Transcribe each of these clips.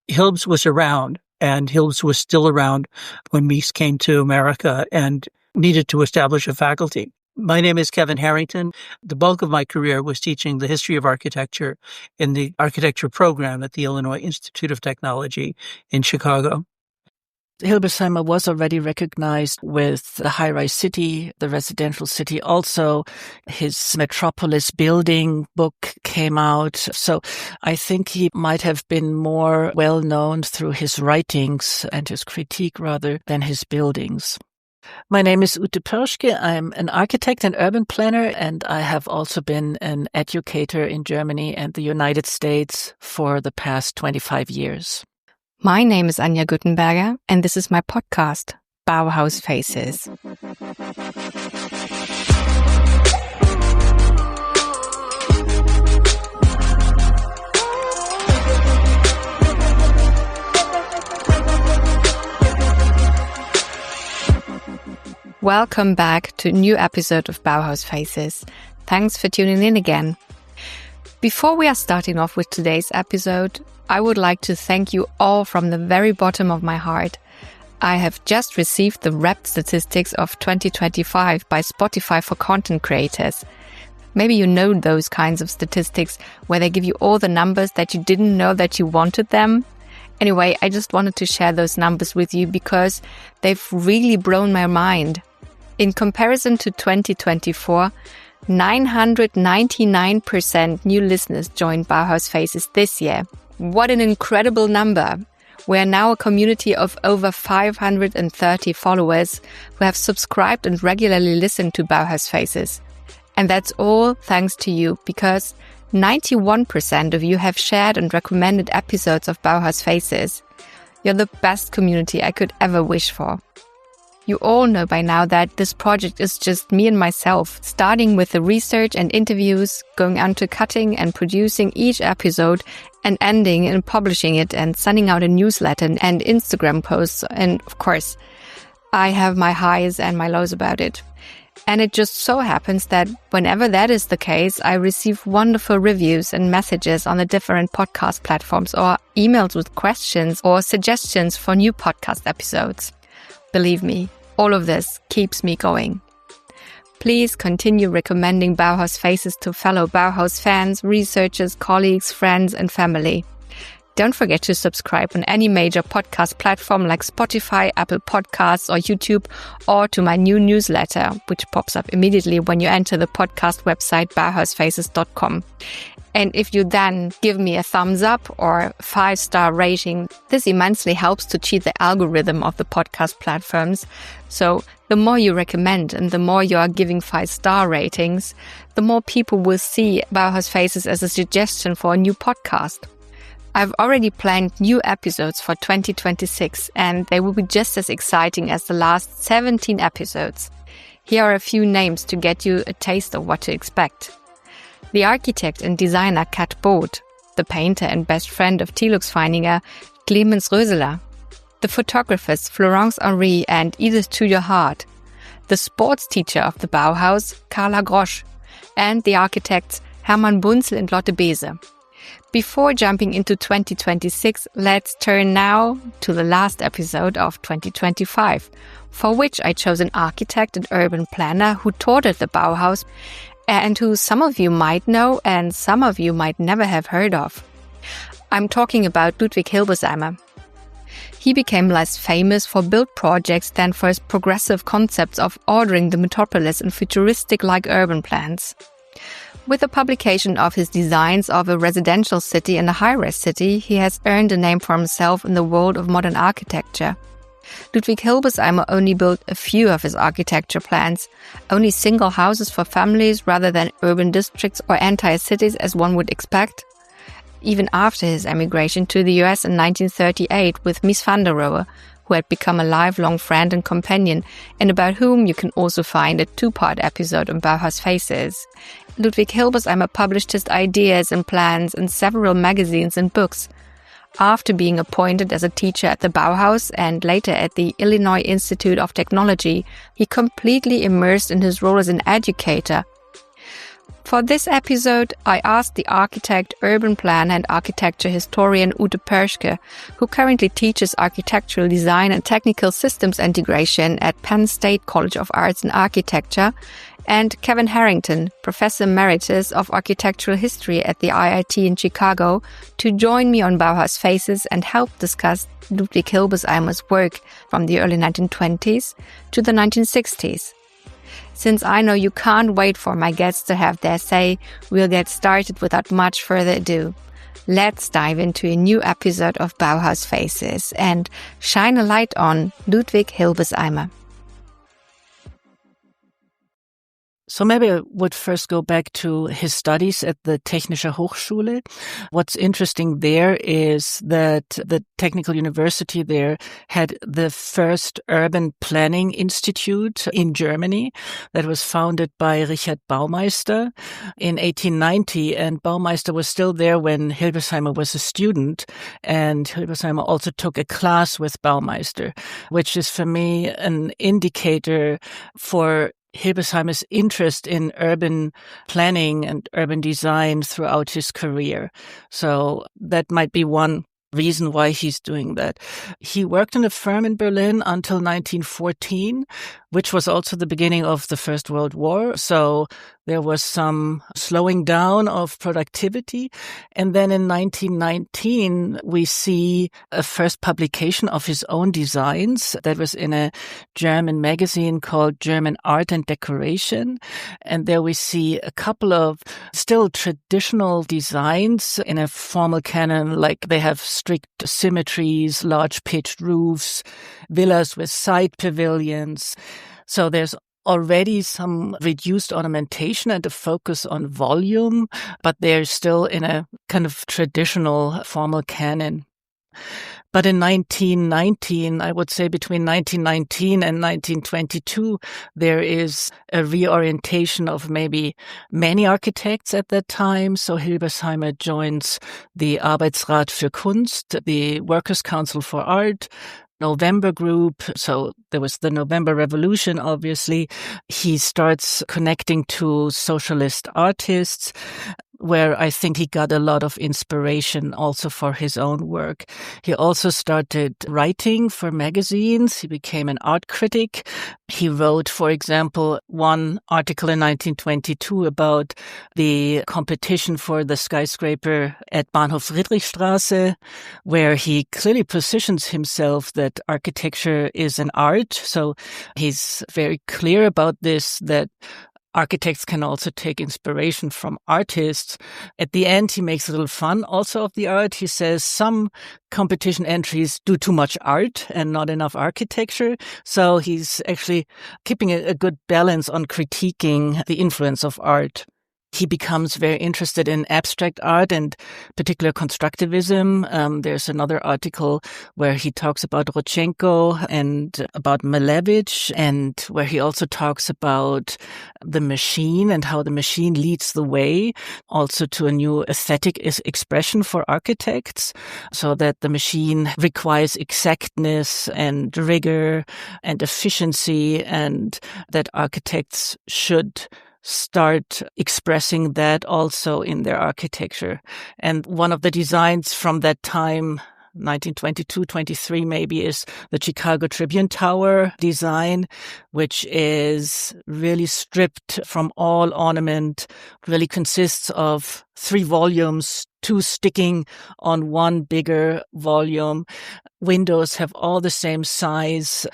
Hilbs was around, and Hilbs was still around when Mies came to America and needed to establish a faculty. My name is Kevin Harrington. The bulk of my career was teaching the history of architecture in the architecture program at the Illinois Institute of Technology in Chicago. Hilberseimer was already recognized with the Highrise City, the residential city. Also, his Metropolis building book came out. So I think he might have been more well known through his writings and his critique rather than his buildings. My name is Ute Poerschke. I'm an architect and urban planner, and I have also been an educator in Germany and the United States for the past 25 years. My name is Anja Guttenberger, and this is my podcast, Bauhaus Faces. Welcome back to a new episode of Bauhaus Faces. Thanks for tuning in again. Before we are starting off with today's episode, I would like to thank you all from the very bottom of my heart. I have just received the Wrapped statistics of 2025 by Spotify for content creators. Maybe you know those kinds of statistics where they give you all the numbers that you didn't know that you wanted them. Anyway, I just wanted to share those numbers with you because they've really blown my mind. In comparison to 2024, 999% new listeners joined Bauhaus Faces this year. What an incredible number! We are now a community of over 530 followers who have subscribed and regularly listened to Bauhaus Faces. And that's all thanks to you, because 91% of you have shared and recommended episodes of Bauhaus Faces. You're the best community I could ever wish for. You all know by now that this project is just me and myself, starting with the research and interviews, going on to cutting and producing each episode, and ending in publishing it and sending out a newsletter and Instagram posts. And of course, I have my highs and my lows about it. And it just so happens that whenever that is the case, I receive wonderful reviews and messages on the different podcast platforms, or emails with questions or suggestions for new podcast episodes. Believe me, all of this keeps me going. Please continue recommending Bauhaus Faces to fellow Bauhaus fans, researchers, colleagues, friends, and family. Don't forget to subscribe on any major podcast platform like Spotify, Apple Podcasts, or YouTube, or to my new newsletter, which pops up immediately when you enter the podcast website bauhausfaces.com. And if you then give me a thumbs up or 5-star rating, this immensely helps to cheat the algorithm of the podcast platforms. So the more you recommend and the more you are giving 5-star ratings, the more people will see Bauhaus Faces as a suggestion for a new podcast. I've already planned new episodes for 2026, and they will be just as exciting as the last 17 episodes. Here are a few names to get you a taste of what to expect. The architect and designer Kat Both, the painter and best friend of Tilux Feininger, Clemens Röseler, the photographers Florence Henry and Edith to Your Heart, the sports teacher of the Bauhaus, Carla Grosch, and the architects Hermann Bunzel and Lotte Bese. Before jumping into 2026, let's turn now to the last episode of 2025, for which I chose an architect and urban planner who taught at the Bauhaus and who some of you might know and some of you might never have heard of. I'm talking about Ludwig Hilberseimer. He became less famous for build projects than for his progressive concepts of ordering the metropolis in futuristic-like urban plans. With the publication of his designs of a residential city and a high-rise city, he has earned a name for himself in the world of modern architecture. Ludwig Hilberseimer only built a few of his architecture plans, only single houses for families rather than urban districts or entire cities as one would expect. Even after his emigration to the US in 1938 with Mies van der Rohe, who had become a lifelong friend and companion, and about whom you can also find a 2-part episode on Bauhaus Faces. Ludwig Hilberseimer published his ideas and plans in several magazines and books. After being appointed as a teacher at the Bauhaus and later at the Illinois Institute of Technology, he completely immersed in his role as an educator. For this episode, I asked the architect, urban planner and architecture historian Ute Poerschke, who currently teaches architectural design and technical systems integration at Penn State College of Arts and Architecture, and Kevin Harrington, Professor Emeritus of Architectural History at the IIT in Chicago, to join me on Bauhaus Faces and help discuss Ludwig Hilberseimer's work from the early 1920s to the 1960s. Since I know you can't wait for my guests to have their say, we'll get started without much further ado. Let's dive into a new episode of Bauhaus Faces and shine a light on Ludwig Hilberseimer. So maybe I would first go back to his studies at the Technische Hochschule. What's interesting there is that the Technical University there had the first urban planning institute in Germany that was founded by Richard Baumeister in 1890. And Baumeister was still there when Hilberseimer was a student. And Hilberseimer also took a class with Baumeister, which is for me an indicator for Hilbersheimer's interest in urban planning and urban design throughout his career. So that might be one reason why he's doing that. He worked in a firm in Berlin until 1914, which was also the beginning of the First World War. So there was some slowing down of productivity. And then in 1919, we see a first publication of his own designs that was in a German magazine called German Art and Decoration. And there we see a couple of still traditional designs in a formal canon, like they have strict symmetries, large pitched roofs, villas with side pavilions. So there's already some reduced ornamentation and a focus on volume, but they're still in a kind of traditional formal canon. But in 1919, I would say between 1919 and 1922, there is a reorientation of maybe many architects at that time. So Hilbersheimer joins the Arbeitsrat für Kunst, the Workers' Council for Art, November Group. So there was the November Revolution, obviously. He starts connecting to socialist artists, where I think he got a lot of inspiration also for his own work. He also started writing for magazines. He became an art critic. He wrote, for example, one article in 1922 about the competition for the skyscraper at Bahnhof Friedrichstraße, where he clearly positions himself that architecture is an art. So he's very clear about this, that architects can also take inspiration from artists. At the end, he makes a little fun also of the art. He says some competition entries do too much art and not enough architecture. So he's actually keeping a good balance on critiquing the influence of art. He becomes very interested in abstract art and particular constructivism. There's another article where he talks about Rodchenko and about Malevich, and where he also talks about the machine and how the machine leads the way also to a new aesthetic expression for architects, so that the machine requires exactness and rigor and efficiency, and that architects should start expressing that also in their architecture. And one of the designs from that time, 1922-23 maybe, is the Chicago Tribune Tower design, which is really stripped from all ornament, really consists of 3 volumes, 2 sticking on one bigger volume. Windows have all the same size,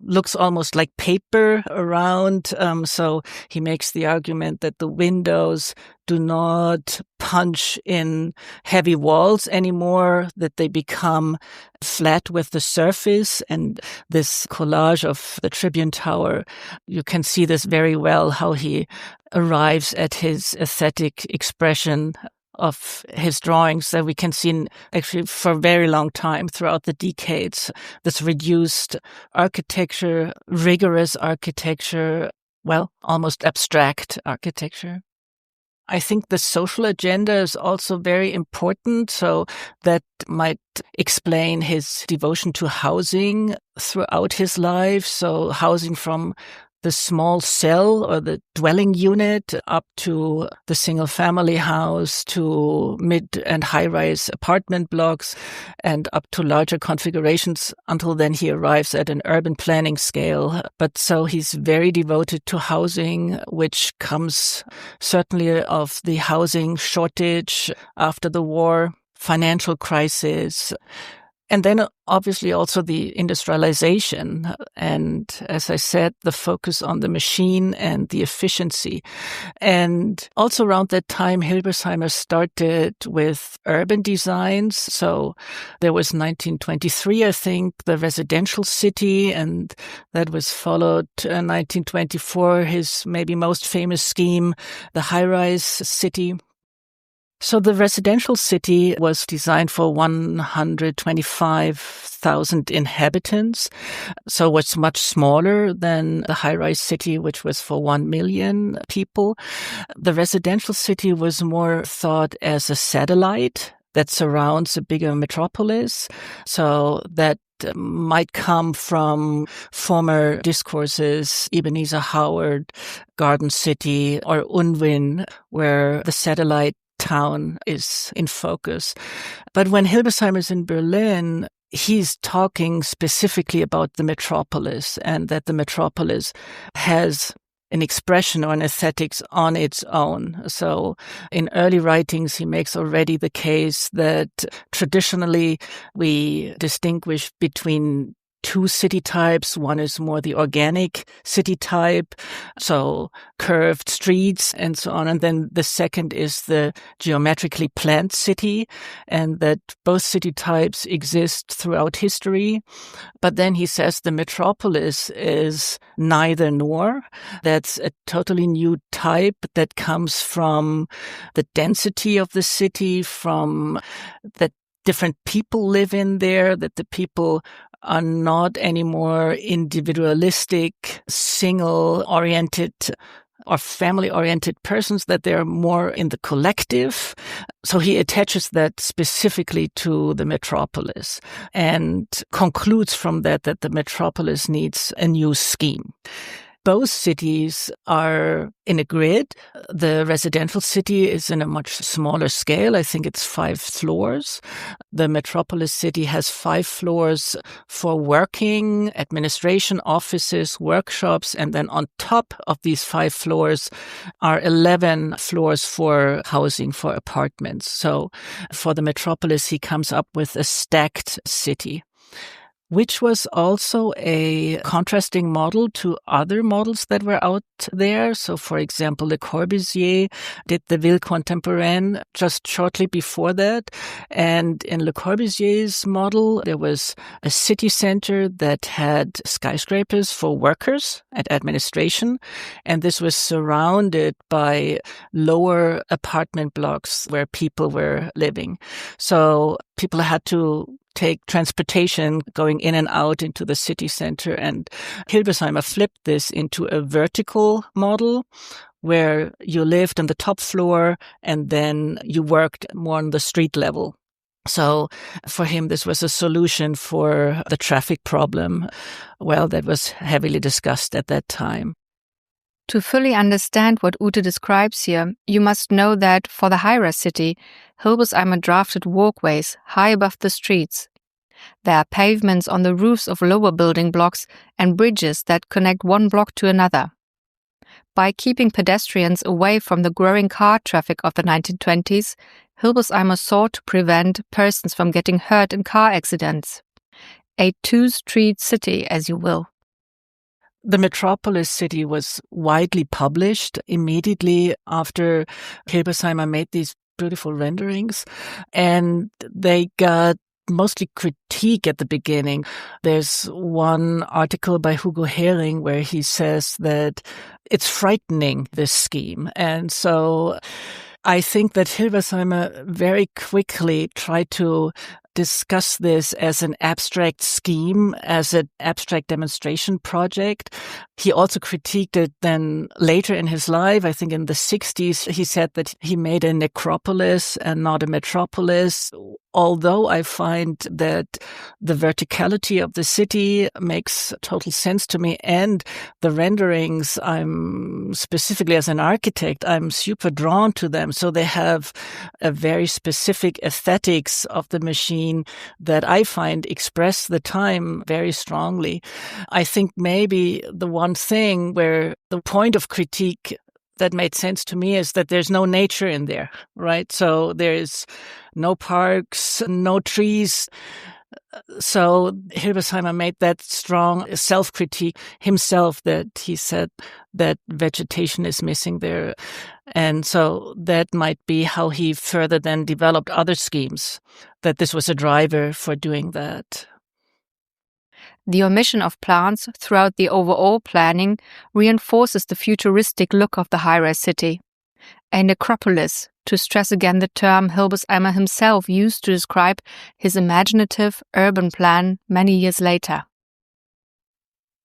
looks almost like paper around. So he makes the argument that the windows do not punch in heavy walls anymore, that they become flat with the surface. And this collage of the Tribune Tower, you can see this very well, how he arrives at his aesthetic expression of his drawings that we can see actually for a very long time throughout the decades. This reduced architecture, rigorous architecture, well, almost abstract architecture. I think the social agenda is also very important, so that might explain his devotion to housing throughout his life. So housing from the small cell or the dwelling unit up to the single family house, to mid and high-rise apartment blocks, and up to larger configurations. Until then, he arrives at an urban planning scale. But so he's very devoted to housing, which comes certainly of the housing shortage after the war, financial crisis, and then obviously also the industrialization. And as I said, the focus on the machine and the efficiency. And also around that time, Hilberseimer started with urban designs. So there was 1923, I think, the residential city, and that was followed 1924, his maybe most famous scheme, the Highrise City. So the residential city was designed for 125,000 inhabitants. So it's much smaller than the high-rise city, which was for 1 million people. The residential city was more thought as a satellite that surrounds a bigger metropolis. So that might come from former discourses, Ebenezer Howard, Garden City, or Unwin, where the satellite town is in focus. But when Hilberseimer is in Berlin, he's talking specifically about the metropolis, and that the metropolis has an expression or an aesthetics on its own. So in early writings, he makes already the case that traditionally we distinguish between two city types. One is more the organic city type, so curved streets and so on. And then the second is the geometrically planned city, and that both city types exist throughout history. But then he says the metropolis is neither nor. That's a totally new type that comes from the density of the city, from that different people live in there, that the people are not anymore individualistic, single-oriented or family-oriented persons, that they're more in the collective. So he attaches that specifically to the metropolis and concludes from that the metropolis needs a new scheme. Both cities are in a grid. The residential city is in a much smaller scale. I think it's 5 floors. The metropolis city has 5 floors for working, administration, offices, workshops, and then on top of these 5 floors are 11 floors for housing, for apartments. So for the metropolis, he comes up with a stacked city, which was also a contrasting model to other models that were out there. So, for example, Le Corbusier did the Ville Contemporaine just shortly before that. And in Le Corbusier's model, there was a city center that had skyscrapers for workers and administration. And this was surrounded by lower apartment blocks where people were living. So people had to take transportation going in and out into the city center. And Hilberseimer flipped this into a vertical model where you lived on the top floor and then you worked more on the street level. So for him, this was a solution for the traffic problem. Well, that was heavily discussed at that time. To fully understand what Ute describes here, you must know that for the Highrise City, Hilberseimer drafted walkways high above the streets. There are pavements on the roofs of lower building blocks and bridges that connect one block to another. By keeping pedestrians away from the growing car traffic of the 1920s, Hilberseimer sought to prevent persons from getting hurt in car accidents. A two-street city, as you will. The metropolis city was widely published immediately after Hilberseimer made these beautiful renderings, and they got mostly critique at the beginning. There's one article by Hugo Hering where he says that it's frightening, this scheme. And so I think that Hilberseimer very quickly tried to discuss this as an abstract scheme, as an abstract demonstration project. He also critiqued it then later in his life. I think in the 60s, he said that he made a necropolis and not a metropolis. although I find that the verticality of the city makes total sense to me, and the renderings, I'm specifically as an architect, I'm super drawn to them. So they have a very specific aesthetics of the machine that I find express the time very strongly. I think maybe the one thing where the point of critique that made sense to me is that there's no nature in there, right? So there's no parks, no trees. So Hilberseimer made that strong self-critique himself, that he said that vegetation is missing there. And so that might be how he further then developed other schemes, that this was a driver for doing that. The omission of plants throughout the overall planning reinforces the futuristic look of the Highrise City. A necropolis, to stress again the term Hilberseimer himself used to describe his imaginative urban plan many years later.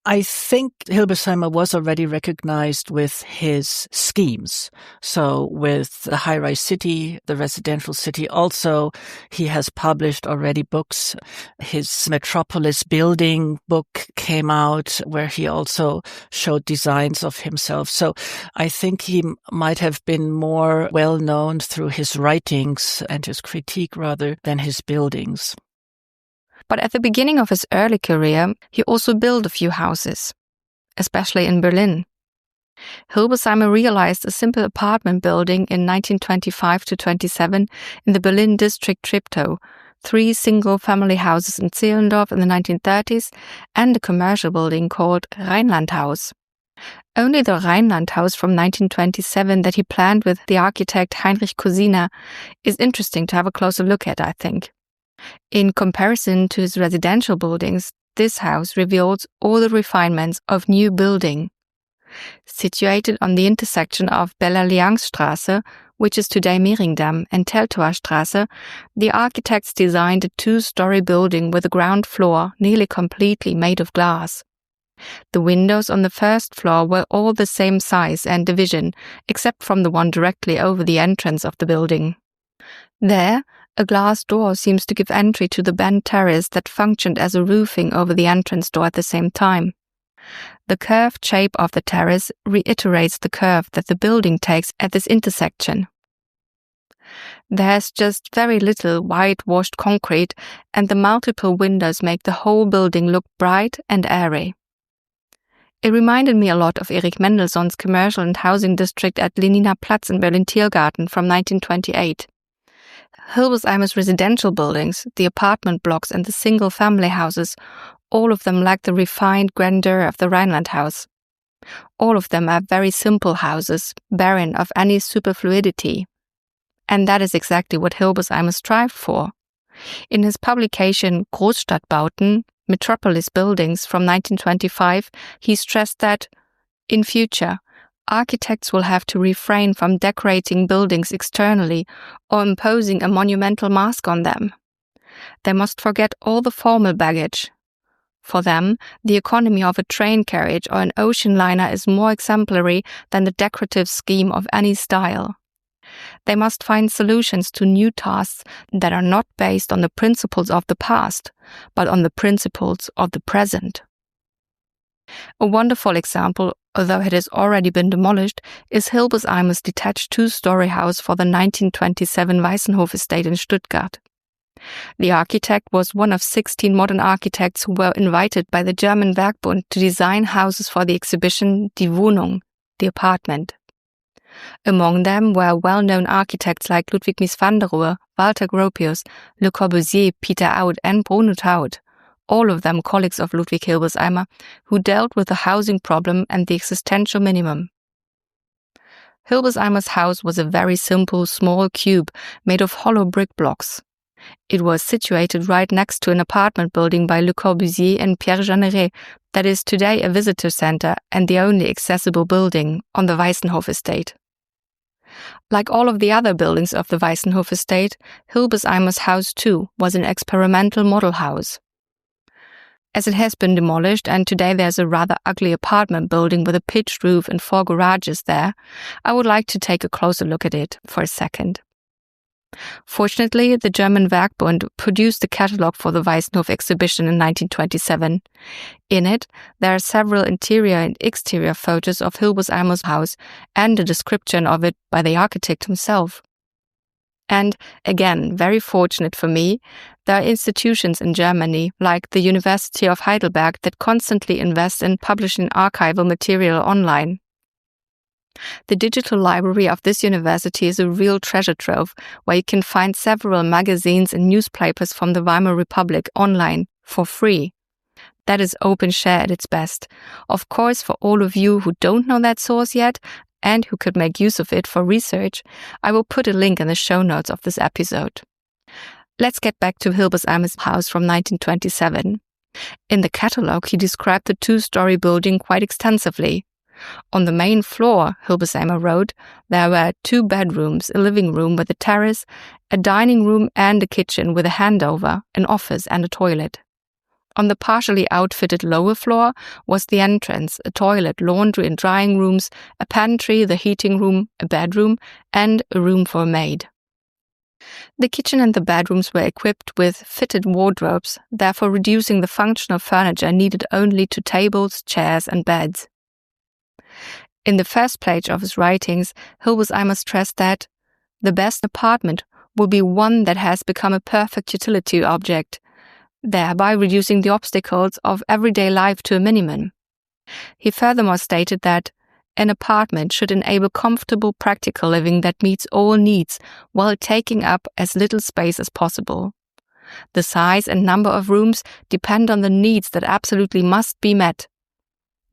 I think Hilberseimer was already recognized with his schemes. So with the Highrise City, the residential city, also he has published already books. His Metropolis building book came out where he also showed designs of himself. So I think he might have been more well known through his writings and his critique rather than his buildings. But at the beginning of his early career, he also built a few houses, especially in Berlin. Hilberseimer realized a simple apartment building in 1925 to 27 in the Berlin district Treptow, 3 single-family houses in Zehlendorf in the 1930s, and a commercial building called Rheinlandhaus. Only the Rheinlandhaus from 1927 that he planned with the architect Heinrich Cosina is interesting to have a closer look at, I think. In comparison to his residential buildings, this house reveals all the refinements of new building. Situated on the intersection of Belle-Allianz-Straße, which is today Mehringdamm, and Teltower Straße, the architects designed a 2-story building with a ground floor nearly completely made of glass. The windows on the first floor were all the same size and division, except from the one directly over the entrance of the building. There, a glass door seems to give entry to the bent terrace that functioned as a roofing over the entrance door at the same time. The curved shape of the terrace reiterates the curve that the building takes at this intersection. There's just very little whitewashed concrete, and the multiple windows make the whole building look bright and airy. It reminded me a lot of Erich Mendelssohn's commercial and housing district at Leniner Platz in Berlin-Tiergarten from 1928. Hilberseimer's residential buildings, the apartment blocks and the single-family houses, all of them lack the refined grandeur of the Rheinlandhaus. All of them are very simple houses, barren of any superfluidity. And that is exactly what Hilberseimer strived for. In his publication Großstadtbauten, Metropolis Buildings from 1925, he stressed that, in future, architects will have to refrain from decorating buildings externally or imposing a monumental mask on them. They must forget all the formal baggage. For them, the economy of a train carriage or an ocean liner is more exemplary than the decorative scheme of any style. They must find solutions to new tasks that are not based on the principles of the past, but on the principles of the present. A wonderful example, although it has already been demolished, is Hilberseimer's detached 2-story house for the 1927 Weissenhof estate in Stuttgart. The architect was one of 16 modern architects who were invited by the German Werkbund to design houses for the exhibition Die Wohnung, the apartment. Among them were well-known architects like Ludwig Mies van der Rohe, Walter Gropius, Le Corbusier, Peter Out and Bruno Taut, all of them colleagues of Ludwig Hilberseimer, who dealt with the housing problem and the existential minimum. Hilberseimer's house was a very simple, small cube made of hollow brick blocks. It was situated right next to an apartment building by Le Corbusier and Pierre Jeanneret that is today a visitor center and the only accessible building on the Weissenhof estate. Like all of the other buildings of the Weissenhof estate, Hilberseimer's house too was an experimental model house. As it has been demolished and today there's a rather ugly apartment building with a pitched roof and 4 garages there, I would like to take a closer look at it for a second. Fortunately, the German Werkbund produced the catalogue for the Weißenhof exhibition in 1927. In it, there are several interior and exterior photos of Hilberseimer's house and a description of it by the architect himself. And again, very fortunate for me, there are institutions in Germany, like the University of Heidelberg, that constantly invest in publishing archival material online. The digital library of this university is a real treasure trove, where you can find several magazines and newspapers from the Weimar Republic online for free. That is open share at its best. Of course, for all of you who don't know that source yet, and who could make use of it for research, I will put a link in the show notes of this episode. Let's get back to Hilberseimer's house from 1927. In the catalogue, he described the two-story building quite extensively. On the main floor, Hilberseimer wrote, there were 2 bedrooms, a living room with a terrace, a dining room and a kitchen with a handover, an office and a toilet. On the partially outfitted lower floor was the entrance, a toilet, laundry and drying rooms, a pantry, the heating room, a bedroom, and a room for a maid. The kitchen and the bedrooms were equipped with fitted wardrobes, therefore reducing the functional furniture needed only to tables, chairs, and beds. In the first page of his writings, Hilberseimer stressed that the best apartment will be one that has become a perfect utility object, thereby reducing the obstacles of everyday life to a minimum. He furthermore stated that an apartment should enable comfortable, practical living that meets all needs while taking up as little space as possible. The size and number of rooms depend on the needs that absolutely must be met.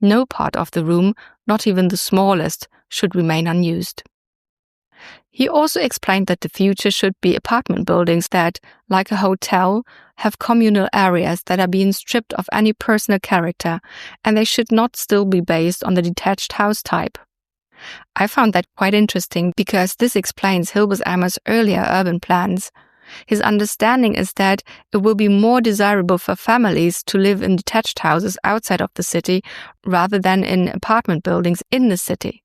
No part of the room, not even the smallest, should remain unused. He also explained that the future should be apartment buildings that, like a hotel, have communal areas that are being stripped of any personal character, and they should not still be based on the detached house type. I found that quite interesting because this explains Hilberseimer's earlier urban plans. His understanding is that it will be more desirable for families to live in detached houses outside of the city rather than in apartment buildings in the city.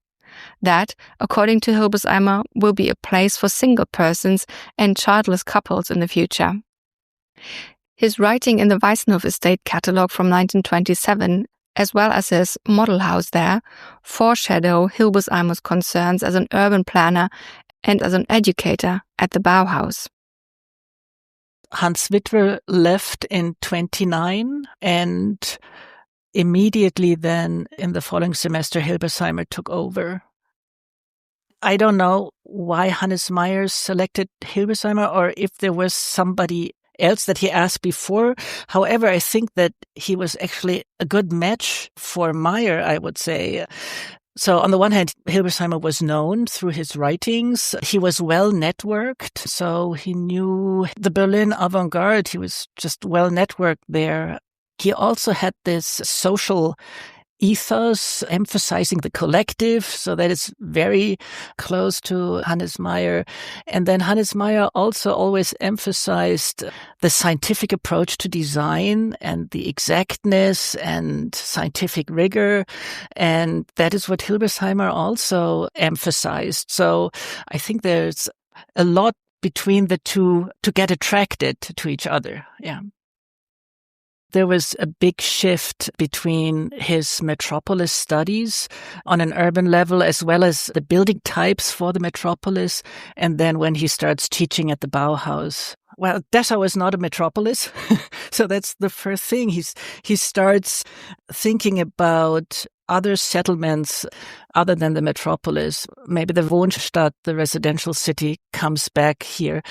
That, according to Hilberseimer, will be a place for single persons and childless couples in the future. His writing in the Weißenhof estate catalogue from 1927, as well as his model house there, foreshadow Hilberseimer's concerns as an urban planner and as an educator at the Bauhaus. Hans Witwer left in 29, and immediately then in the following semester Hilberseimer took over. I don't know why Hannes Meyer selected Hilberseimer or if there was somebody else that he asked before. However, I think that he was actually a good match for Meyer, I would say. So on the one hand, Hilberseimer was known through his writings. He was well networked, so he knew the Berlin avant-garde. He was just well networked there. He also had this social ethos, emphasizing the collective, so that is very close to Hannes Meyer. And then Hannes Meyer also always emphasized the scientific approach to design and the exactness and scientific rigor. And that is what Hilberseimer also emphasized. So I think there's a lot between the two to get attracted to each other. Yeah. There was a big shift between his metropolis studies on an urban level, as well as the building types for the metropolis, and then when he starts teaching at the Bauhaus. Well, Dessau is not a metropolis, so that's the first thing. He starts thinking about other settlements other than the metropolis. Maybe the Wohnstadt, the residential city, comes back here.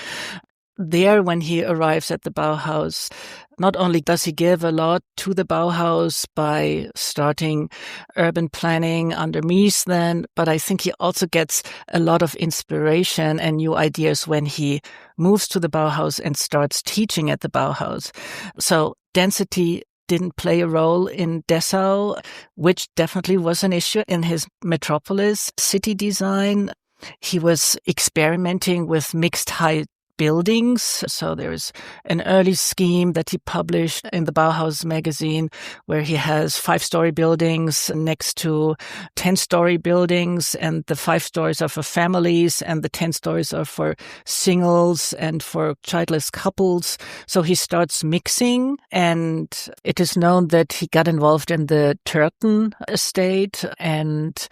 There, when he arrives at the Bauhaus, not only does he give a lot to the Bauhaus by starting urban planning under Mies then, but I think he also gets a lot of inspiration and new ideas when he moves to the Bauhaus and starts teaching at the Bauhaus. So density didn't play a role in Dessau, which definitely was an issue in his metropolis city design. He was experimenting with mixed height buildings. So there's an early scheme that he published in the Bauhaus magazine where he has 5-story buildings next to 10-story buildings, and the 5 stories are for families and the 10 stories are for singles and for childless couples. So he starts mixing, and it is known that he got involved in the Turton estate, and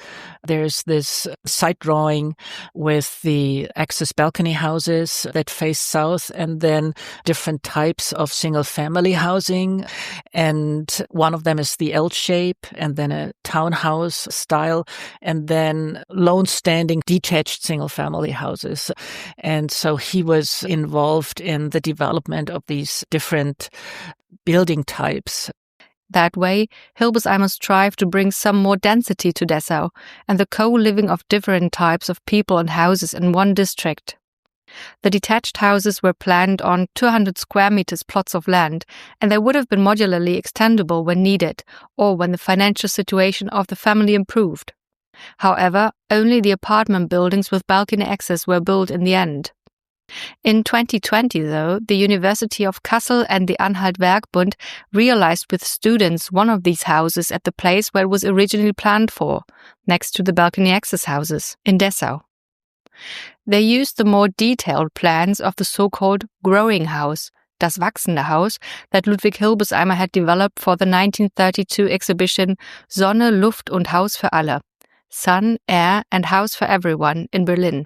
there's this site drawing with the access balcony houses that face south, and then different types of single-family housing. And one of them is the L shape, and then a townhouse style, and then lone-standing detached single-family houses. And so he was involved in the development of these different building types. That way, Hilberseimer strived to bring some more density to Dessau and the co-living of different types of people and houses in one district. The detached houses were planned on 200 square meters plots of land, and they would have been modularly extendable when needed or when the financial situation of the family improved. However, only the apartment buildings with balcony access were built in the end. In 2020, though, the University of Kassel and the Anhalt-Werkbund realized with students one of these houses at the place where it was originally planned for, next to the balcony access houses in Dessau. They used the more detailed plans of the so-called growing house, das wachsende Haus, that Ludwig Hilberseimer had developed for the 1932 exhibition Sonne, Luft und Haus für alle, Sun, Air and House for Everyone in Berlin.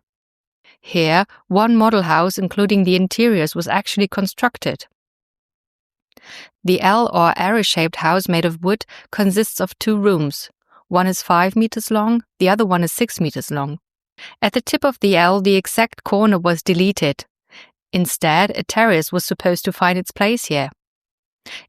Here, one model house, including the interiors, was actually constructed. The L or arrow-shaped house made of wood consists of 2 rooms. One is 5 meters long, the other one is 6 meters long. At the tip of the L, the exact corner was deleted. Instead, a terrace was supposed to find its place here.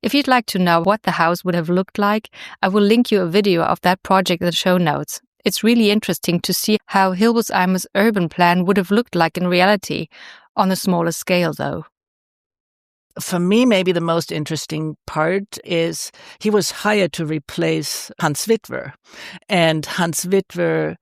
If you'd like to know what the house would have looked like, I will link you a video of that project in the show notes. It's really interesting to see how Hilberseimer's urban plan would have looked like in reality, on a smaller scale though. For me, maybe the most interesting part is he was hired to replace Hans Witwer. And Hans Witwer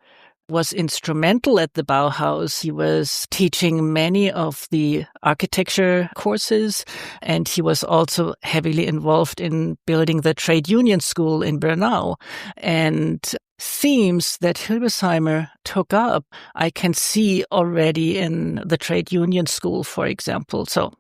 was instrumental at the Bauhaus. He was teaching many of the architecture courses, and he was also heavily involved in building the trade union school in Bernau. And themes that Hilberseimer took up, I can see already in the trade union school, for example. So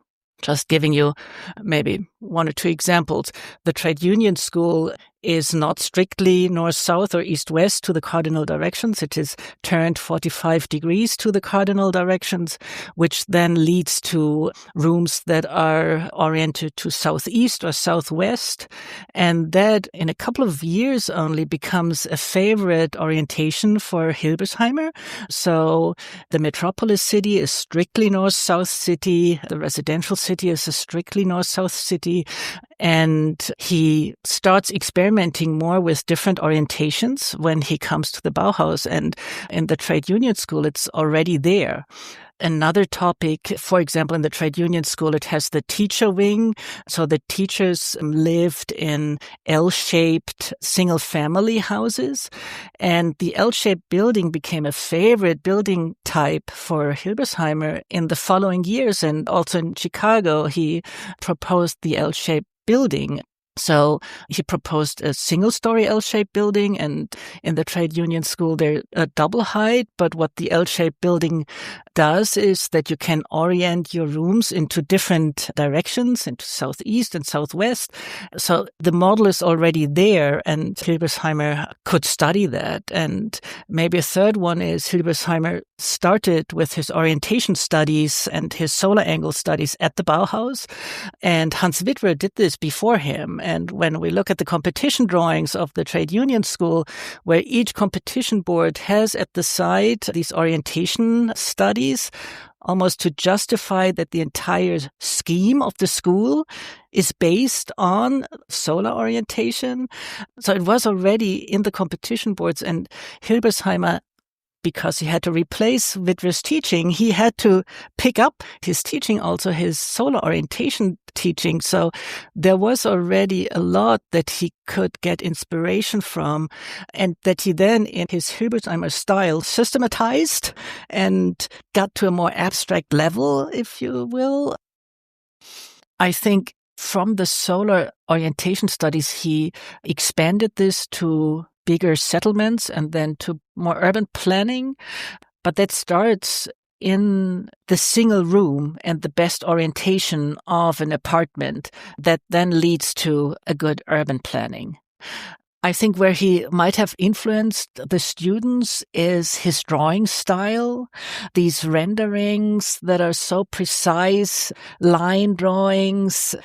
just giving you maybe 1 or 2 examples. The trade union school is not strictly north-south or east-west to the cardinal directions. It is turned 45 degrees to the cardinal directions, which then leads to rooms that are oriented to southeast or southwest. And that, in a couple of years only, becomes a favorite orientation for Hilberseimer. So the metropolis city is strictly north-south city. The residential city is a strictly north-south city. And he starts experimenting more with different orientations when he comes to the Bauhaus. And in the trade union school, it's already there. Another topic, for example, in the trade union school, it has the teacher wing. So the teachers lived in L-shaped single-family houses. And the L-shaped building became a favorite building type for Hilberseimer in the following years. And also in Chicago, he proposed the L-shaped building. So he proposed a single-story L-shaped building, and in the trade union school, they're a double height. But what the L-shaped building does is that you can orient your rooms into different directions, into southeast and southwest. So the model is already there, and Hilberseimer could study that. And maybe a third one is Hilberseimer started with his orientation studies and his solar angle studies at the Bauhaus, and Hans Witwer did this before him. And when we look at the competition drawings of the trade union school, where each competition board has at the side these orientation studies, almost to justify that the entire scheme of the school is based on solar orientation. So it was already in the competition boards, and Hilberseimer because he had to replace Wittwer's teaching, he had to pick up his teaching, also his solar orientation teaching. So there was already a lot that he could get inspiration from, and that he then, in his Hilberseimer style, systematized and got to a more abstract level, if you will. I think from the solar orientation studies, he expanded this to bigger settlements and then to more urban planning. But that starts in the single room and the best orientation of an apartment that then leads to a good urban planning. I think where he might have influenced the students is his drawing style, these renderings that are so precise, line drawings,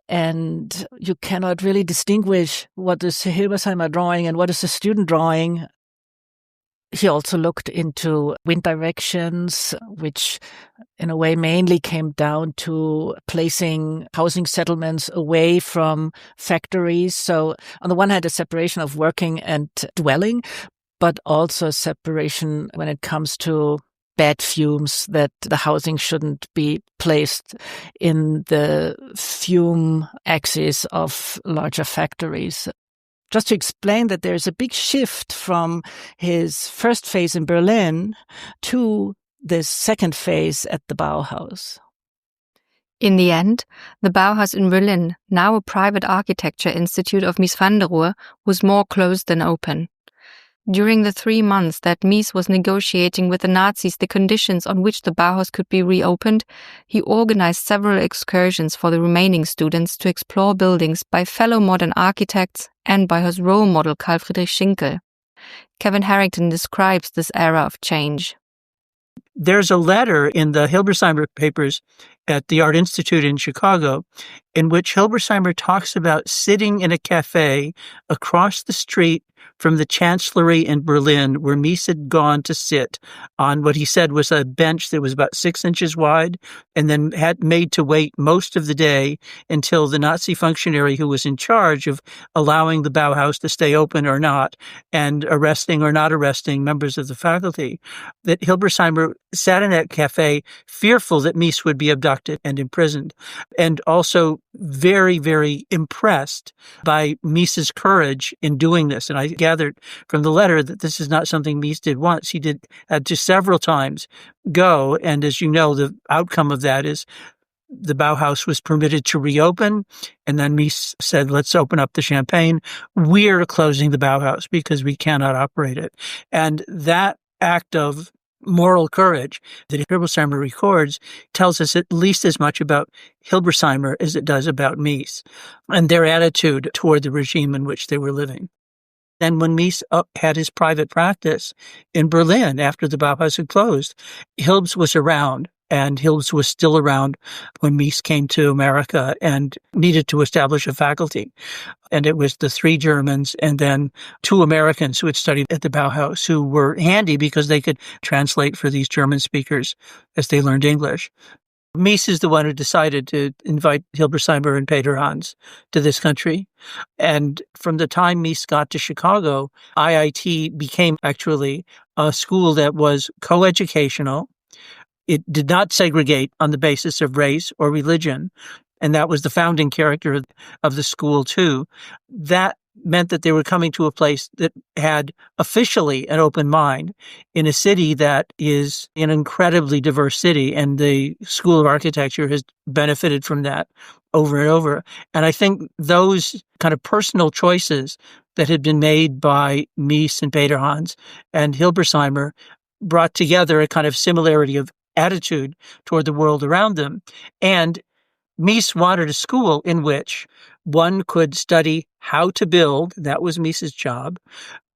and you cannot really distinguish what is a Hilberseimer drawing and what is a student drawing. He also looked into wind directions, which in a way mainly came down to placing housing settlements away from factories. So on the one hand, a separation of working and dwelling, but also a separation when it comes to bad fumes, that the housing shouldn't be placed in the fume axis of larger factories. Just to explain that there's a big shift from his first phase in Berlin to this second phase at the Bauhaus. In the end, the Bauhaus in Berlin, now a private architecture institute of Mies van der Rohe, was more closed than open. During the 3 months that Mies was negotiating with the Nazis the conditions on which the Bauhaus could be reopened, he organized several excursions for the remaining students to explore buildings by fellow modern architects and by his role model Carl Friedrich Schinkel. Kevin Harrington describes this era of change. There's a letter in the Hilberseimer papers at the Art Institute in Chicago in which Hilberseimer talks about sitting in a cafe across the street from the Chancellery in Berlin, where Mies had gone to sit on what he said was a bench that was about 6 inches wide, and then had made to wait most of the day until the Nazi functionary who was in charge of allowing the Bauhaus to stay open or not, and arresting or not arresting members of the faculty, that Hilberseimer sat in that cafe fearful that Mies would be abducted and imprisoned, and also very, very impressed by Mies's courage in doing this. And I gathered from the letter that this is not something Mies did once. He had to several times go. And as you know, the outcome of that is the Bauhaus was permitted to reopen. And then Mies said, let's open up the champagne. We're closing the Bauhaus because we cannot operate it. And that act of moral courage that Hilberseimer records tells us at least as much about Hilberseimer as it does about Mies and their attitude toward the regime in which they were living. And when Mies had his private practice in Berlin after the Bauhaus had closed, Hilbs was around, and Hilbs was still around when Mies came to America and needed to establish a faculty. And it was the 3 Germans and then 2 Americans who had studied at the Bauhaus who were handy because they could translate for these German speakers as they learned English. Mies is the one who decided to invite Hilberseimer and Peter Hans to this country. And from the time Mies got to Chicago, IIT became actually a school that was coeducational. It did not segregate on the basis of race or religion. And that was the founding character of the school, too. That meant that they were coming to a place that had officially an open mind in a city that is an incredibly diverse city. And the School of Architecture has benefited from that over and over. And I think those kind of personal choices that had been made by Mies and Peter Hans and Hilberseimer brought together a kind of similarity of attitude toward the world around them. And Mies wanted a school in which one could study how to build, that was Mies's job,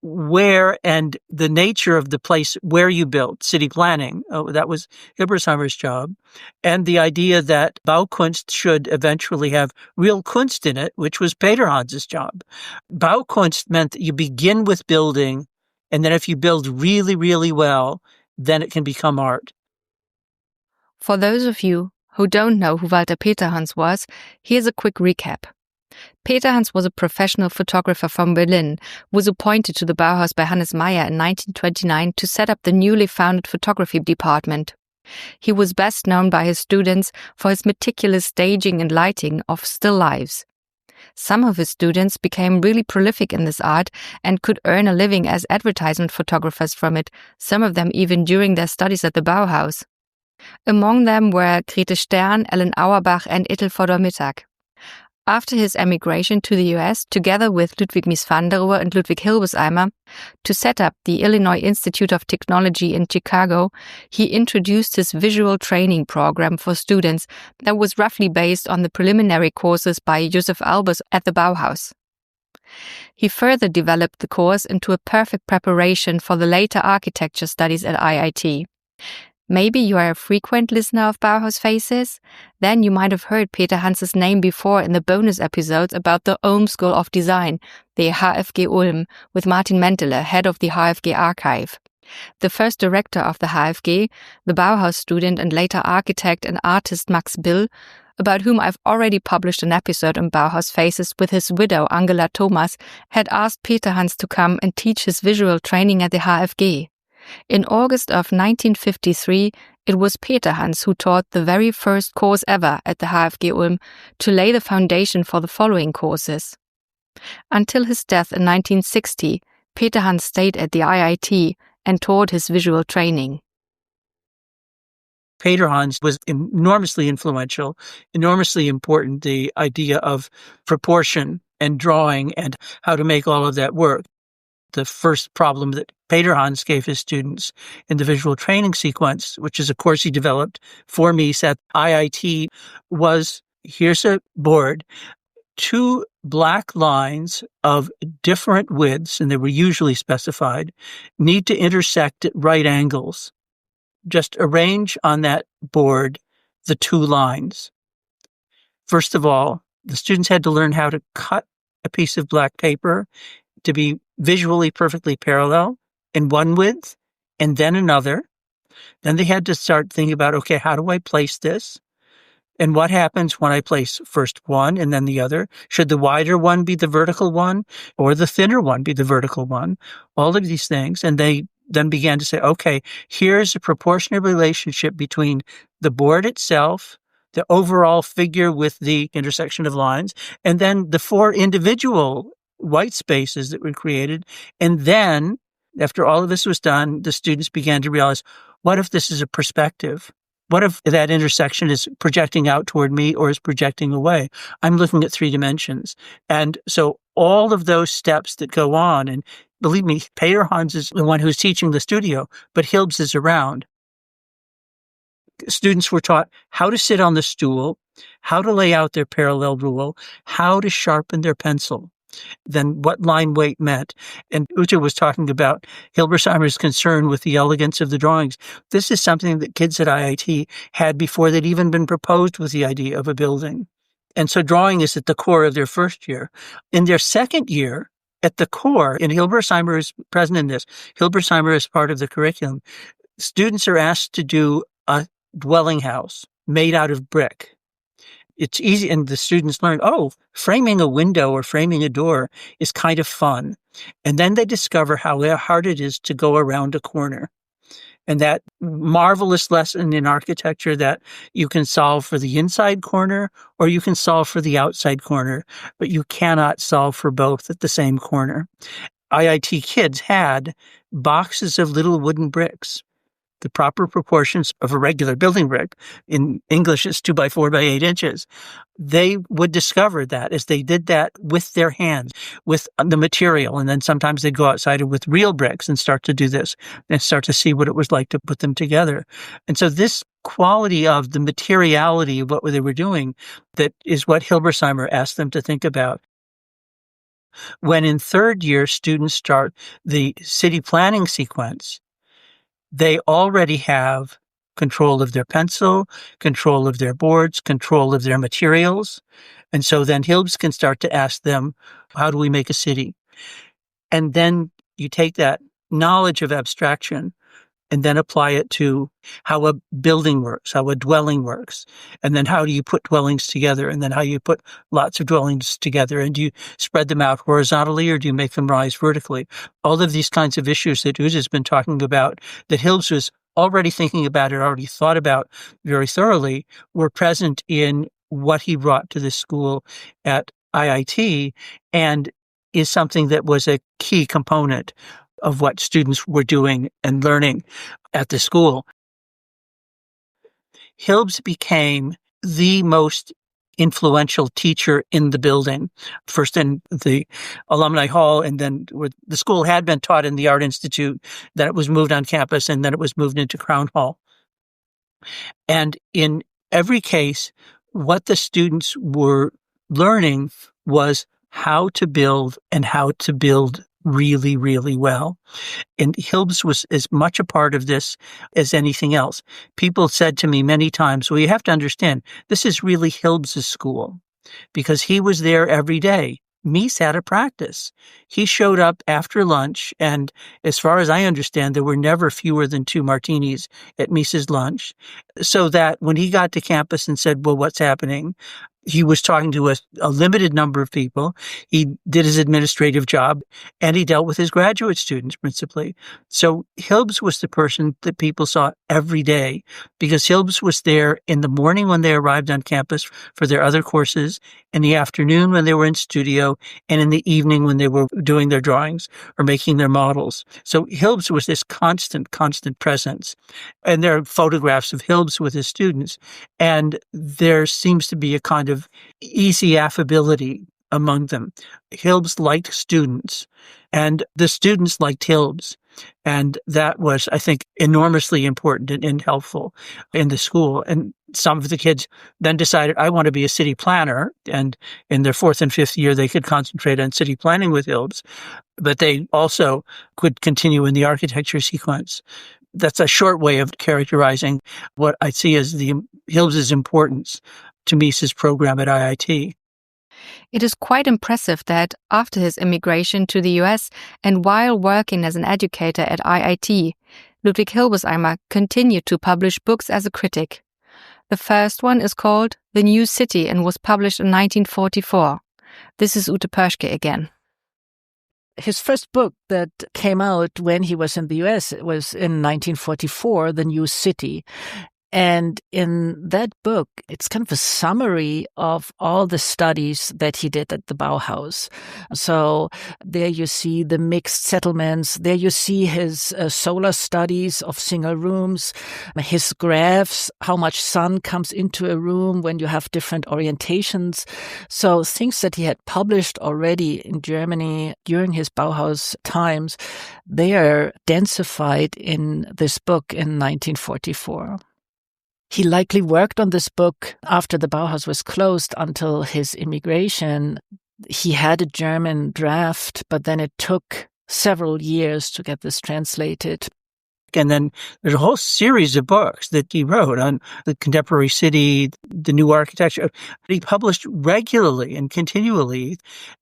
where and the nature of the place where you built, city planning, that was Hilberseimer's job, and the idea that Baukunst should eventually have real Kunst in it, which was Peter Hans's job. Baukunst meant that you begin with building, and then if you build really, really well, then it can become art. For those of you who don't know who Walter Peter Hans was, here's a quick recap. Peter Hans was a professional photographer from Berlin who was appointed to the Bauhaus by Hannes Meyer in 1929 to set up the newly founded photography department. He was best known by his students for his meticulous staging and lighting of still lifes. Some of his students became really prolific in this art and could earn a living as advertisement photographers from it, some of them even during their studies at the Bauhaus. Among them were Grete Stern, Ellen Auerbach and Ethel Fodor-Mittag. After his emigration to the US, together with Ludwig Mies van der Rohe and Ludwig Hilberseimer, to set up the Illinois Institute of Technology in Chicago, he introduced his visual training program for students that was roughly based on the preliminary courses by Josef Albers at the Bauhaus. He further developed the course into a perfect preparation for the later architecture studies at IIT. Maybe you are a frequent listener of Bauhaus Faces? Then you might have heard Peter Hans's name before in the bonus episodes about the Ulm School of Design, the HFG Ulm, with Martin Mentele, head of the HFG archive. The first director of the HFG, the Bauhaus student and later architect and artist Max Bill, about whom I've already published an episode on Bauhaus Faces with his widow Angela Thomas, had asked Peter Hans to come and teach his visual training at the HFG. In August of 1953, it was Peter Hans who taught the very first course ever at the HFG Ulm to lay the foundation for the following courses. Until his death in 1960, Peter Hans stayed at the IIT and taught his visual training. Peter Hans was enormously influential, enormously important, the idea of proportion and drawing and how to make all of that work. The first problem that Peter Hans gave his students in the visual training sequence, which is a course he developed for me at IIT, was here's a board, 2 black lines of different widths, and they were usually specified, need to intersect at right angles. Just arrange on that board the 2 lines. First of all, the students had to learn how to cut a piece of black paper to be visually perfectly parallel in one width and then another. Then they had to start thinking about, okay, how do I place this? And what happens when I place first one and then the other? Should the wider one be the vertical one or the thinner one be the vertical one? All of these things. And they then began to say, okay, here's a proportionate relationship between the board itself, the overall figure with the intersection of lines, and then the 4 individual white spaces that were created. And then, after all of this was done, the students began to realize, what if this is a perspective? What if that intersection is projecting out toward me or is projecting away? I'm looking at 3 dimensions. And so all of those steps that go on, and believe me, Peter Hans is the one who's teaching the studio, but Hilbs is around. Students were taught how to sit on the stool, how to lay out their parallel rule, how to sharpen their pencil, then what line weight meant. And Ute was talking about Hilberseimer's concern with the elegance of the drawings. This is something that kids at IIT had before they'd even been proposed with the idea of a building. And so drawing is at the core of their first year. In their second year, at the core, and Hilberseimer is present in this, Hilberseimer is part of the curriculum, students are asked to do a dwelling house made out of brick. It's easy, and the students learn, framing a window or framing a door is kind of fun. And then they discover how hard it is to go around a corner. And that marvelous lesson in architecture that you can solve for the inside corner or you can solve for the outside corner, but you cannot solve for both at the same corner. IIT kids had boxes of little wooden bricks, the proper proportions of a regular building brick. In English, it's 2 by 4 by 8 inches. They would discover that as they did that with their hands, with the material. And then sometimes they'd go outside with real bricks and start to do this and start to see what it was like to put them together. And so this quality of the materiality of what they were doing, that is what Hilberseimer asked them to think about. When in 3rd year, students start the city planning sequence, they already have control of their pencil, control of their boards, control of their materials. And so then Hilbs can start to ask them, how do we make a city? And then you take that knowledge of abstraction and then apply it to how a building works, how a dwelling works, and then how do you put dwellings together, and then how you put lots of dwellings together, and do you spread them out horizontally or do you make them rise vertically? All of these kinds of issues that Ute has been talking about, that Hilbers was already thinking about and already thought about very thoroughly, were present in what he brought to this school at IIT, and is something that was a key component of what students were doing and learning at the school. Hilbers became the most influential teacher in the building, first in the alumni hall, and then where the school had been taught in the Art Institute, then it was moved on campus, and then it was moved into Crown Hall. And in every case, what the students were learning was how to build and how to build really, really well. And Hilbers was as much a part of this as anything else. People said to me many times, well, you have to understand, this is really Hilbers' school, because he was there every day. Mies had a practice. He showed up after lunch, and as far as I understand, there were never fewer than 2 martinis at Mies's lunch, so that when he got to campus and said, well, what's happening? He was talking to a limited number of people. He did his administrative job, and he dealt with his graduate students principally. So Hilbers was the person that people saw every day, because Hilbers was there in the morning when they arrived on campus for their other courses, in the afternoon when they were in studio, and in the evening when they were doing their drawings or making their models. So Hilbers was this constant presence. And there are photographs of Hilbers with his students, and there seems to be a kind of easy affability among them. Hilbers liked students, and the students liked Hilbers. And that was, I think, enormously important and helpful in the school. And some of the kids then decided, I want to be a city planner. And in their 4th and 5th year, they could concentrate on city planning with Hilbers, but they also could continue in the architecture sequence. That's a short way of characterizing what I see as the Hilbers' importance to Mies's program at IIT. It is quite impressive that after his immigration to the US and while working as an educator at IIT, Ludwig Hilberseimer continued to publish books as a critic. The first one is called The New City and was published in 1944. This is Ute Poerschke again. His first book that came out when he was in the US was in 1944, The New City. And in that book, it's kind of a summary of all the studies that he did at the Bauhaus. So there you see the mixed settlements. There you see his solar studies of single rooms, his graphs, how much sun comes into a room when you have different orientations. So things that he had published already in Germany during his Bauhaus times, they are densified in this book in 1944. He likely worked on this book after the Bauhaus was closed until his immigration. He had a German draft, but then it took several years to get this translated. And then there's a whole series of books that he wrote on the contemporary city, the new architecture. He published regularly and continually,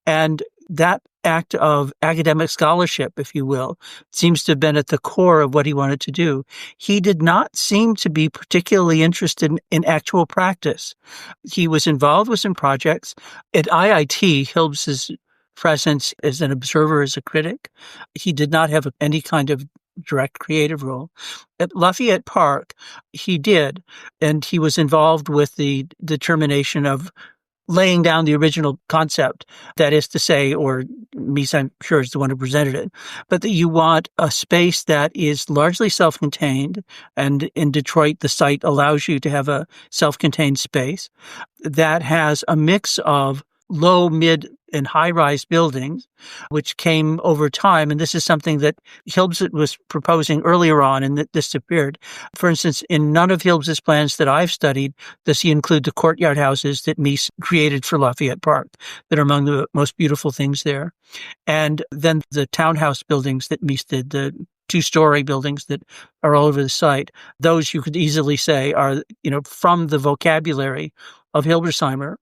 and that act of academic scholarship, if you will, seems to have been at the core of what he wanted to do. He did not seem to be particularly interested in actual practice. He was involved with some projects. At IIT, Hilbers' presence as an observer, as a critic, he did not have any kind of direct creative role. At Lafayette Park, he did, and he was involved with the determination of laying down the original concept, that is to say, or Mies, I'm sure, is the one who presented it, but that you want a space that is largely self-contained, and in Detroit, the site allows you to have a self-contained space that has a mix of low, mid, and high-rise buildings, which came over time. And this is something that Hilbers was proposing earlier on and that disappeared. For instance, in none of Hilbers' plans that I've studied does he include the courtyard houses that Mies created for Lafayette Park, that are among the most beautiful things there. And then the townhouse buildings that Mies did, the 2-story buildings that are all over the site, those you could easily say are, from the vocabulary of Hilberseimer.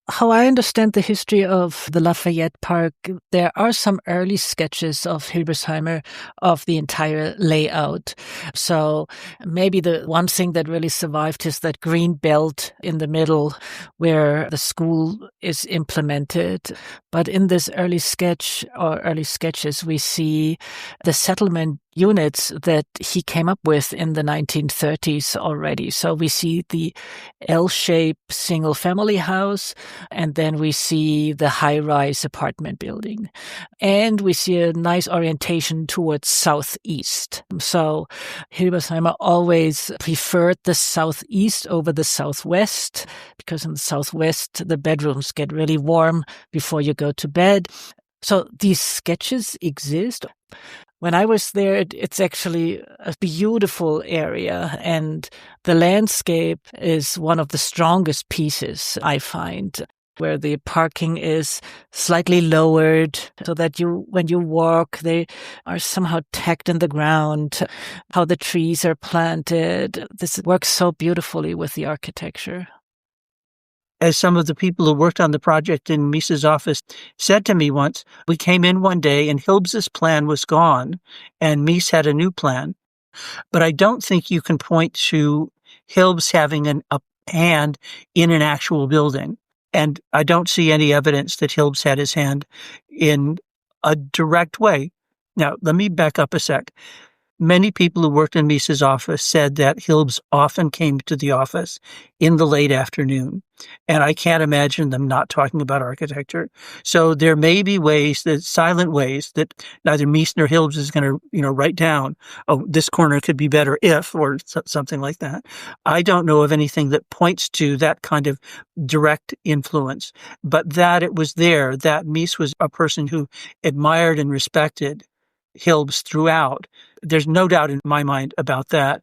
how I understand the history of the Lafayette Park, there are some early sketches of Hilberseimer of the entire layout. So maybe the one thing that really survived is that green belt in the middle where the school is implemented. But in this early sketch or early sketches, we see the settlement units that he came up with in the 1930s already. So we see the L-shaped single-family house, and then we see the high-rise apartment building. And we see a nice orientation towards southeast. So Hilberseimer always preferred the southeast over the southwest, because in the southwest, the bedrooms get really warm before you go to bed. So these sketches exist. When I was there, it's actually a beautiful area, and the landscape is one of the strongest pieces I find, where the parking is slightly lowered so that when you walk, they are somehow tacked in the ground, how the trees are planted. This works so beautifully with the architecture. As some of the people who worked on the project in Mies's office said to me once, we came in one day and Hilbes's plan was gone and Mies had a new plan. But I don't think you can point to Hilbes having a hand in an actual building. And I don't see any evidence that Hilbes had his hand in a direct way. Now, let me back up a sec. Many people who worked in Mies's office said that Hilbes often came to the office in the late afternoon, and I can't imagine them not talking about architecture. So there may be ways, that silent ways, that neither Mies nor Hilbes is going to, write down, oh, this corner could be better if, or something like that. I don't know of anything that points to that kind of direct influence, but that it was there, that Mies was a person who admired and respected Hilbes throughout. There's no doubt in my mind about that.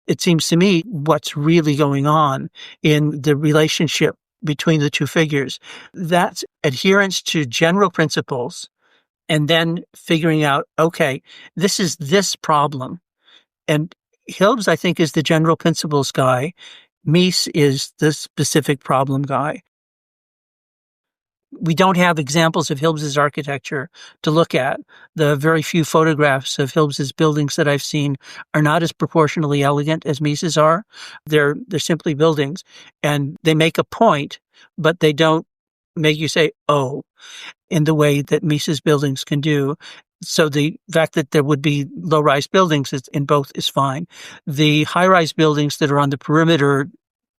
It seems to me what's really going on in the relationship between the two figures, that's adherence to general principles and then figuring out, okay, this is this problem. And Hilbes, I think, is the general principles guy. Mies is the specific problem guy. We don't have examples of Hilbes's architecture to look at. The very few photographs of Hilbes's buildings that I've seen are not as proportionally elegant as Mies's are. They're simply buildings, and they make a point, but they don't make you say, oh, in the way that Mies's buildings can do. So the fact that there would be low-rise buildings in both is fine. The high-rise buildings that are on the perimeter,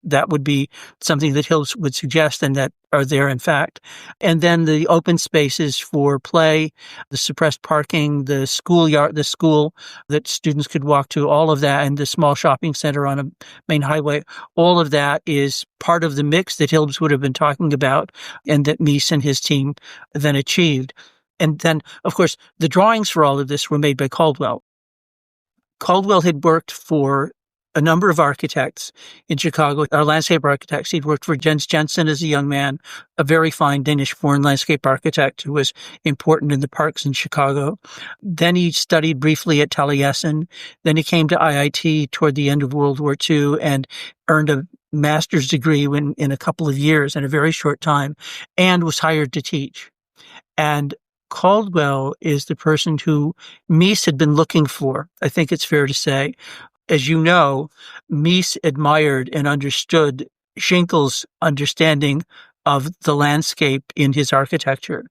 that would be something that Hilbes would suggest and that are there, in fact. And then the open spaces for play, the suppressed parking, the schoolyard, the school that students could walk to, all of that, and the small shopping center on a main highway, all of that is part of the mix that Hilbes would have been talking about and that Mies and his team then achieved. And then, of course, the drawings for all of this were made by Caldwell. Caldwell had worked for a number of architects in Chicago, our landscape architects. He'd worked for Jens Jensen as a young man, a very fine Danish foreign landscape architect who was important in the parks in Chicago. Then he studied briefly at Taliesin. Then he came to IIT toward the end of World War II and earned a master's degree in a couple of years, in a very short time, and was hired to teach. And Caldwell is the person who Mies had been looking for, I think it's fair to say. As you know, Mies admired and understood Schinkel's understanding of the landscape in his architecture.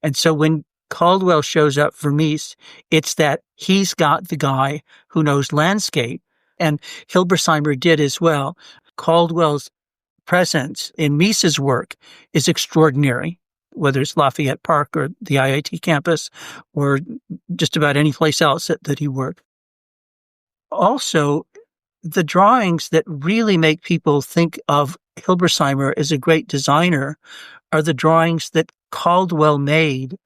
And so when Caldwell shows up for Mies, it's that he's got the guy who knows landscape, and Hilberseimer did as well. Caldwell's presence in Mies's work is extraordinary, whether it's Lafayette Park or the IIT campus or just about any place else that he worked. Also, the drawings that really make people think of Hilberseimer as a great designer are the drawings that Caldwell made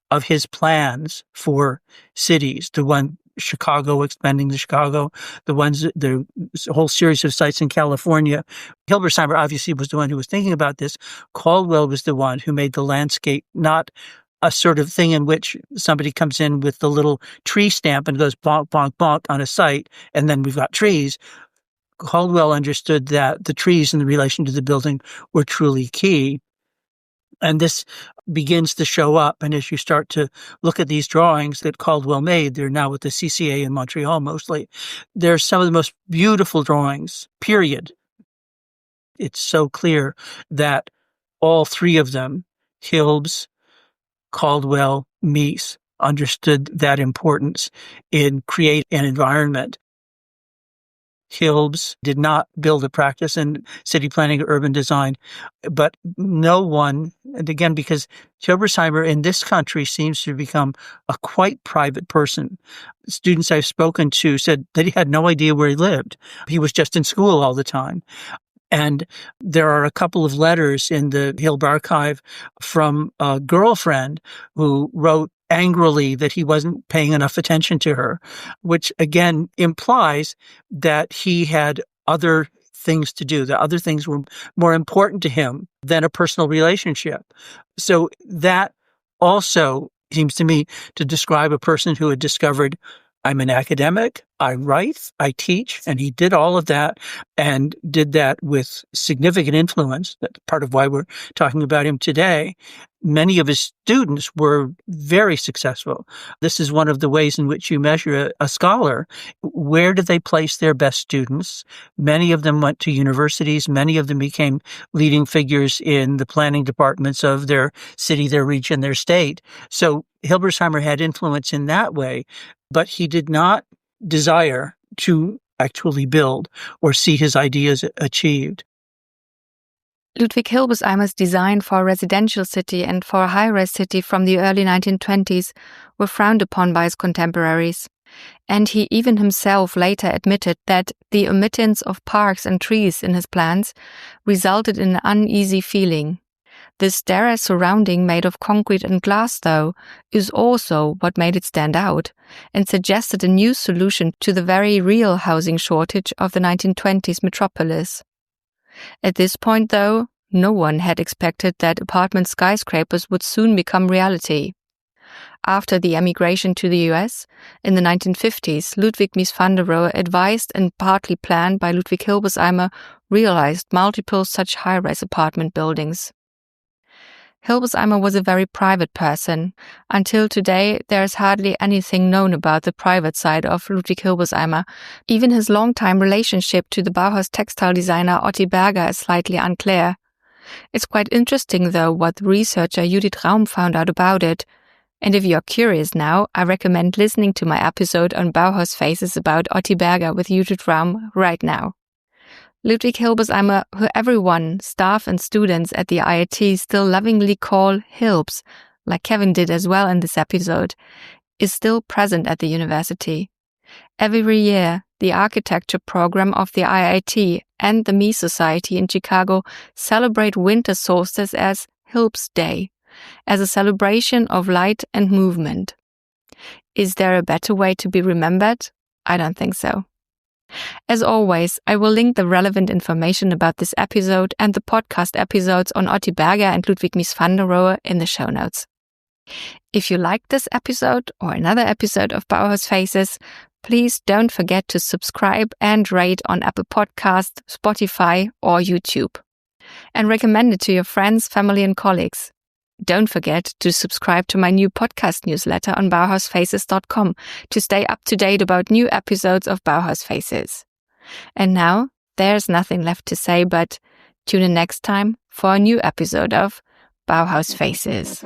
of his plans for cities, the one Chicago, expanding the Chicago, the whole series of sites in California. Hilberseimer obviously was the one who was thinking about this. Caldwell was the one who made the landscape not a sort of thing in which somebody comes in with the little tree stamp and goes bonk, bonk, bonk on a site, and then we've got trees. Caldwell understood that the trees in relation to the building were truly key. And this begins to show up. And as you start to look at these drawings that Caldwell made, they're now at the CCA in Montreal mostly. They're some of the most beautiful drawings, period. It's so clear that all three of them, Hilbes, Caldwell, Mies, understood that importance in create an environment. Hilbes did not build a practice in city planning or urban design, but no one, and again, because Hilberseimer in this country seems to become a quite private person. Students I've spoken to said that he had no idea where he lived. He was just in school all the time. And there are a couple of letters in the Hilb archive from a girlfriend who wrote angrily that he wasn't paying enough attention to her, which again implies that he had other things to do, that other things were more important to him than a personal relationship. So that also seems to me to describe a person who had discovered, I'm an academic, I write, I teach, and he did all of that and did that with significant influence. That's part of why we're talking about him today. Many of his students were very successful. This is one of the ways in which you measure a scholar. Where did they place their best students? Many of them went to universities. Many of them became leading figures in the planning departments of their city, their region, their state. So Hilberseimer had influence in that way, but he did not desire to actually build or see his ideas achieved. Ludwig Hilberseimer's design for a residential city and for a high-rise city from the early 1920s were frowned upon by his contemporaries. And he even himself later admitted that the omittance of parks and trees in his plans resulted in an uneasy feeling. This sterile surrounding made of concrete and glass, though, is also what made it stand out and suggested a new solution to the very real housing shortage of the 1920s metropolis. At this point, though, no one had expected that apartment skyscrapers would soon become reality. After the emigration to the US in the 1950s, Ludwig Mies van der Rohe, advised and partly planned by Ludwig Hilberseimer, realized multiple such high-rise apartment buildings. Hilberseimer was a very private person. Until today, there is hardly anything known about the private side of Ludwig Hilberseimer. Even his long-time relationship to the Bauhaus textile designer Otti Berger is slightly unclear. It's quite interesting, though, what researcher Judith Raum found out about it. And if you're curious now, I recommend listening to my episode on Bauhaus Faces about Otti Berger with Judith Raum right now. Ludwig Hilberseimer, who everyone, staff and students at the IIT still lovingly call Hilbs, like Kevin did as well in this episode, is still present at the university. Every year, the architecture program of the IIT and the Mies Society in Chicago celebrate winter solstice as Hilbs Day, as a celebration of light and movement. Is there a better way to be remembered? I don't think so. As always, I will link the relevant information about this episode and the podcast episodes on Otti Berger and Ludwig Mies van der Rohe in the show notes. If you liked this episode or another episode of Bauhaus Faces, please don't forget to subscribe and rate on Apple Podcasts, Spotify, or YouTube. And recommend it to your friends, family, and colleagues. Don't forget to subscribe to my new podcast newsletter on bauhausfaces.com to stay up to date about new episodes of Bauhaus Faces. And now, there's nothing left to say but tune in next time for a new episode of Bauhaus Faces.